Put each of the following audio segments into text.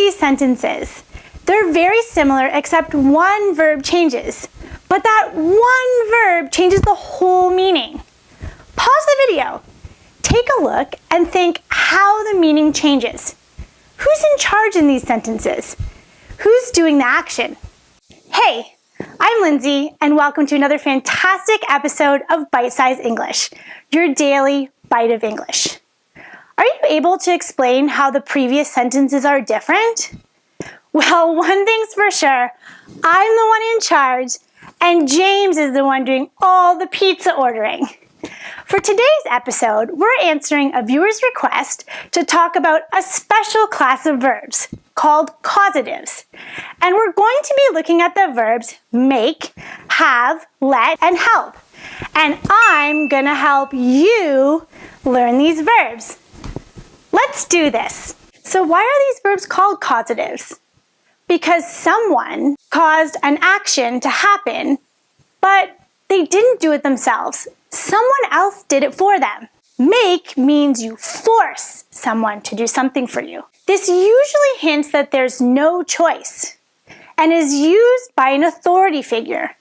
these sentences. They're very similar except one verb changes. But that one verb changes the whole meaning. Pause the video. Take a look and think how the meaning changes. Who's in charge in these sentences? Who's doing the action? Hey, I'm Lindsay, and welcome to another fantastic episode of Bite Size English, your daily bite of English. Are you able to explain how the previous sentences are different? Well, one thing's for sure, I'm the one in charge, and James is the one doing all the pizza ordering. For today's episode, we're answering a viewer's request to talk about a special class of verbs called causatives. And we're going to be looking at the verbs make, have, let, and help. And I'm going to help you learn these verbs. Let's do this. So why are these verbs called causatives? Because someone caused an action to happen, but they didn't do it themselves. Someone else did it for them. Make means you force someone to do something for you. This usually hints that there's no choice and is used by an authority figure.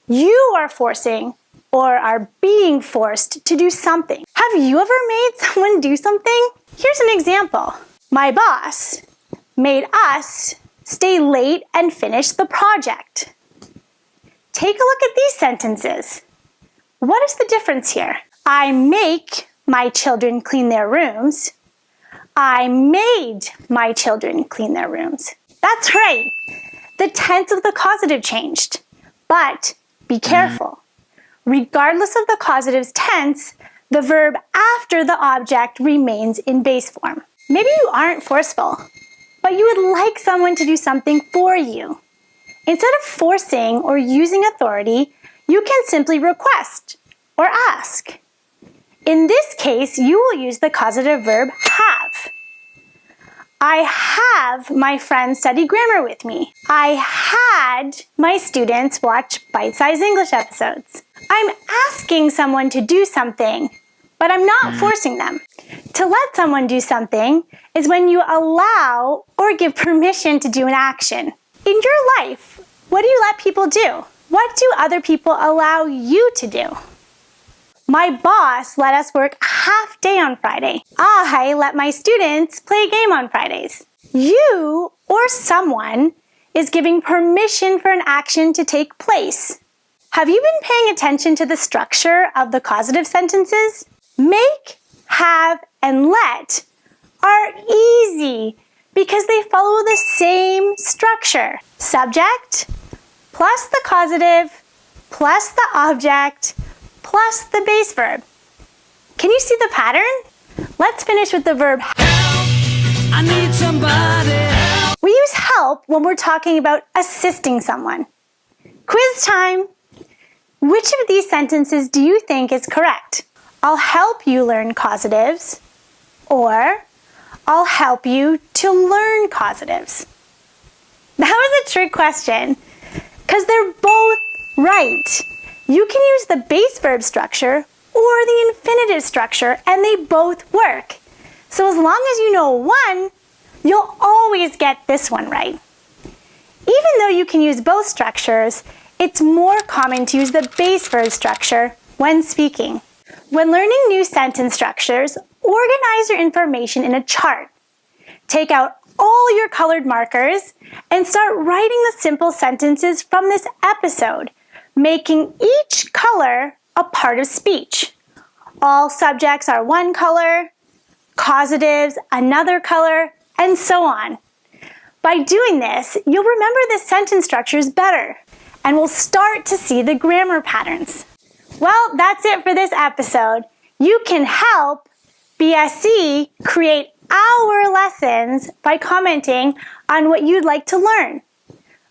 You are forcing or are being forced to do something. Have you ever made someone do something? Here's an example. My boss made us stay late and finish the project. Take a look at these sentences. What is the difference here? I make my children clean their rooms. I made my children clean their rooms. That's right. The tense of the causative changed. But be careful. Regardless of the causative's tense, the verb after the object remains in base form. Maybe you aren't forceful, but you would like someone to do something for you. Instead of forcing or using authority, you can simply request or ask. In this case, you will use the causative verb have. I have my friends study grammar with me. I had my students watch bite-sized English episodes. I'm asking someone to do something, but I'm not forcing them. To let someone do something is when you allow or give permission to do an action. In your life, what do you let people do? What do other people allow you to do? My boss let us work half day on Friday. I let my students play a game on Fridays. You or someone is giving permission for an action to take place. Have you been paying attention to the structure of the causative sentences? Make, have, and let are easy because they follow the same structure. Subject plus the causative plus the object plus the base verb. Can you see the pattern? Let's finish with the verb help. I need somebody help. We use help when we're talking about assisting someone. Quiz time! Which of these sentences do you think is correct? I'll help you learn causatives, or I'll help you to learn causatives. That was a trick question, because they're both right. You can use the base verb structure or the infinitive structure, and they both work. So as long as you know one, you'll always get this one right. Even though you can use both structures, it's more common to use the base verb structure when speaking. When learning new sentence structures, organize your information in a chart. Take out all your colored markers and start writing the simple sentences from this episode, making each color a part of speech. All subjects are one color, causatives another color, and so on. By doing this, you'll remember the sentence structures better and will start to see the grammar patterns. Well, that's it for this episode. You can help BSE create our lessons by commenting on what you'd like to learn.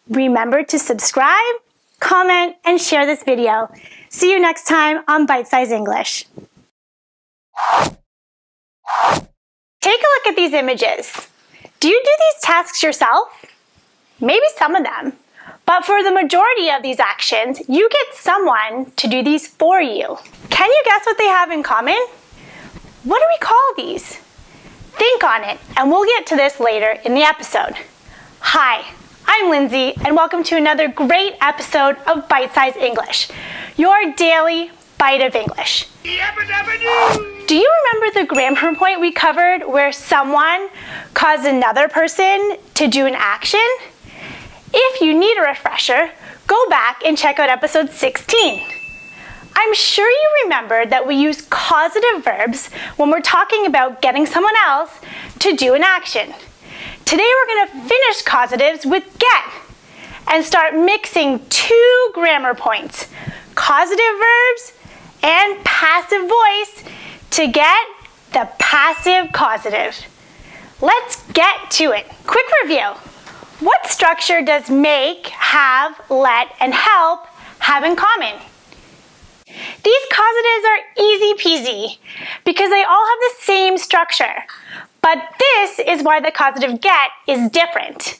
Remember to subscribe, comment, and share this video. See you next time on Bite Size English. Take a look at these images. Do you do these tasks yourself? Maybe some of them. But for the majority of these actions, you get someone to do these for you. Can you guess what they have in common? What do we call these? Think on it, and we'll get to this later in the episode. Hi, I'm Lindsay, and welcome to another great episode of Bite Size English, your daily bite of English. Do you remember the grammar point we covered where someone caused another person to do an action? If you need a refresher, go back and check out episode 16. I'm sure you remember that we use causative verbs when we're talking about getting someone else to do an action. Today we're going to finish causatives with get and start mixing two grammar points, causative verbs and passive voice, to get the passive causative. Let's get to it. Quick review. What structure does make, have, let, and help have in common? These causatives are easy peasy because they all have the same structure. But this is why the causative get is different.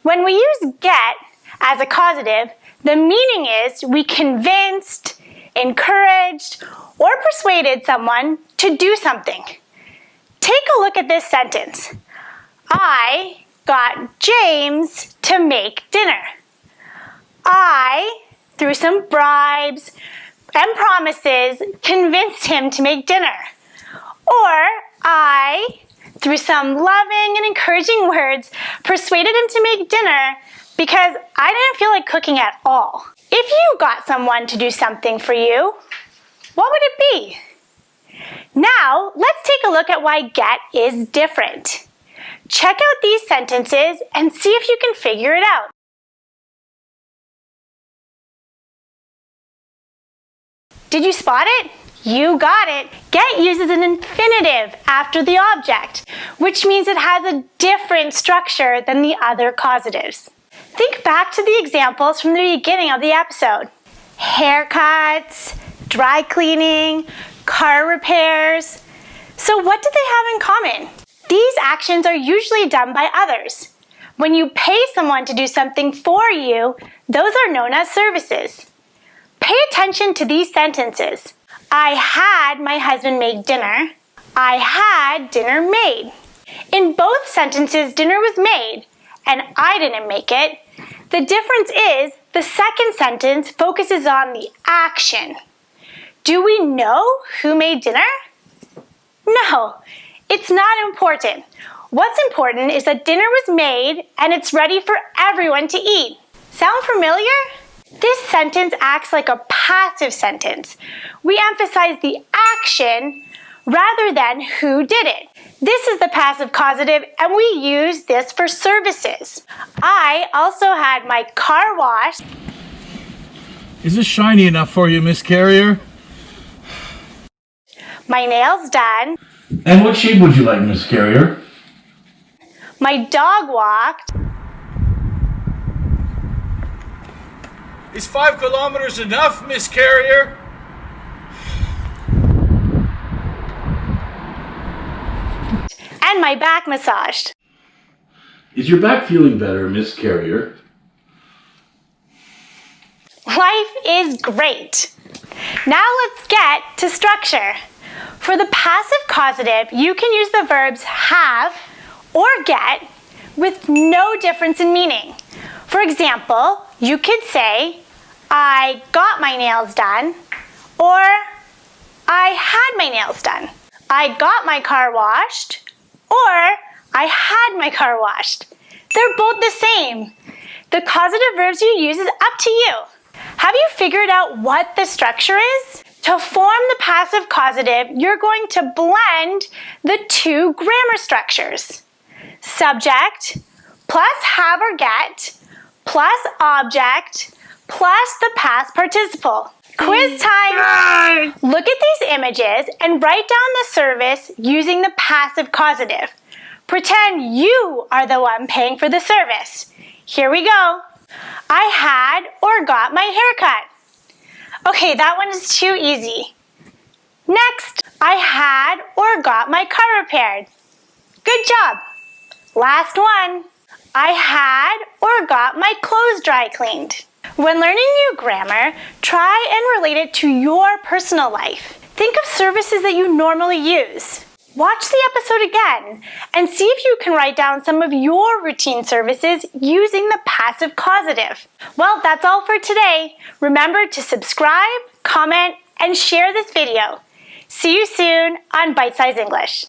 When we use get as a causative, the meaning is we convinced, encouraged, or persuaded someone to do something. Take a look at this sentence. I got James to make dinner. I, through some bribes and promises, convinced him to make dinner. Or I, through some loving and encouraging words, persuaded him to make dinner because I didn't feel like cooking at all. If you got someone to do something for you, what would it be? Now, let's take a look at why get is different. Check out these sentences and see if you can figure it out. Did you spot it? You got it. Get uses an infinitive after the object, which means it has a different structure than the other causatives. Think back to the examples from the beginning of the episode. Haircuts, dry cleaning, car repairs. So what do they have in common? These actions are usually done by others. When you pay someone to do something for you, those are known as services. Pay attention to these sentences. I had my husband make dinner. I had dinner made. In both sentences, dinner was made, and I didn't make it. The difference is the second sentence focuses on the action. Do we know who made dinner? No, it's not important. What's important is that dinner was made and it's ready for everyone to eat. Sound familiar? This sentence acts like a passive sentence. We emphasize the action rather than who did it. This is the passive causative, and we use this for services. I also had my car washed. Is this shiny enough for you, Miss Carrier? My nails done. And what shape would you like, Miss Carrier? My dog walked. Is 5 kilometers enough, Miss Carrier? And my back massaged. Is your back feeling better, Miss Carrier? Life is great. Now let's get to structure. For the passive causative, you can use the verbs have or get with no difference in meaning. For example, you could say, I got my nails done, or I had my nails done. I got my car washed, or I had my car washed. They're both the same. The causative verbs you use is up to you. Have you figured out what the structure is? To form the passive causative, you're going to blend the two grammar structures. Subject plus have or get plus object plus the past participle. Quiz time! Look at these images and write down the service using the passive causative. Pretend you are the one paying for the service. Here we go. I had or got my haircut. Okay, that one is too easy. Next, I had or got my car repaired. Good job. Last one. I had or got my clothes dry cleaned. When learning new grammar, try and relate it to your personal life. Think of services that you normally use. Watch the episode again and see if you can write down some of your routine services using the passive causative. Well, that's all for today. Remember to subscribe, comment, and share this video. See you soon on Bite Size English.